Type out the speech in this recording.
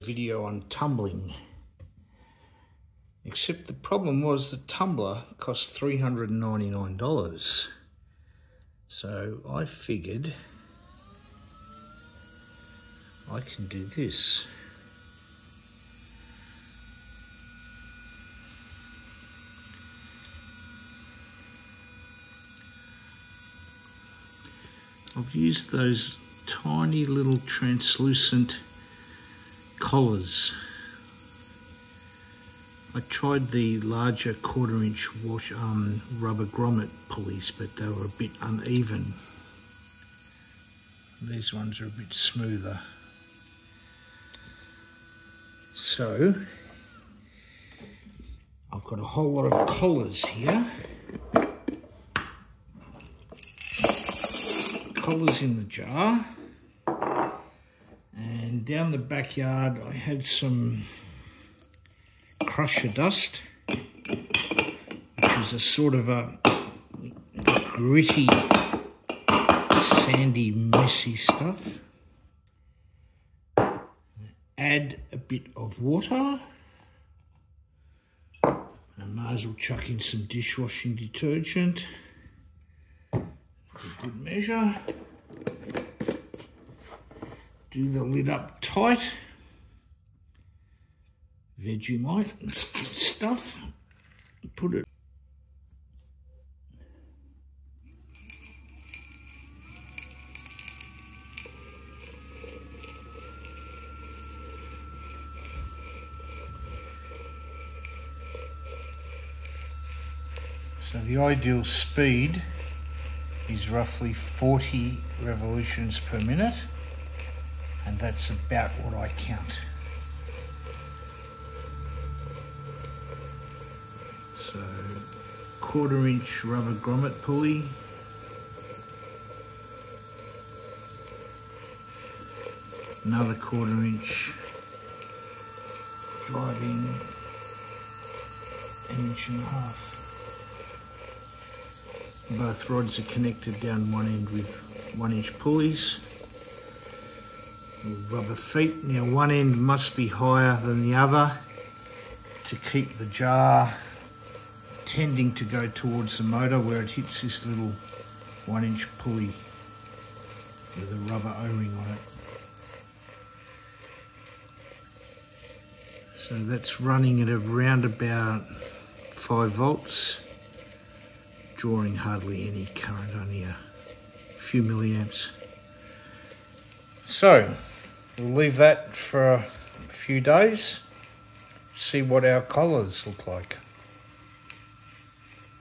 Video on tumbling, except the problem was the tumbler cost $399, so I figured I can do this. I've used those tiny little translucent collars. I tried the larger 1/4 inch wash, rubber grommet pulleys, but they were a bit uneven. These ones are a bit smoother. So I've got a whole lot of collars here. Collars in the jar. And down the backyard I had some crusher dust, which is a sort of a gritty, sandy, messy stuff. Add a bit of water. I might as well chuck in some dishwashing detergent for good measure. Do the lid up tight. Vegemite and stuff. Put it. So the ideal speed is roughly 40 revolutions per minute. And that's about what I count. So 1/4 inch rubber grommet pulley. Another 1/4 inch driving 1.5 inches. Both rods are connected down one end with 1 inch pulleys. Rubber feet. Now one end must be higher than the other to keep the jar tending to go towards the motor where it hits this little 1 inch pulley with a rubber O-ring on it. So that's running at around about 5 volts, drawing hardly any current, only a few milliamps. So we'll leave that for a few days, see what our collars look like.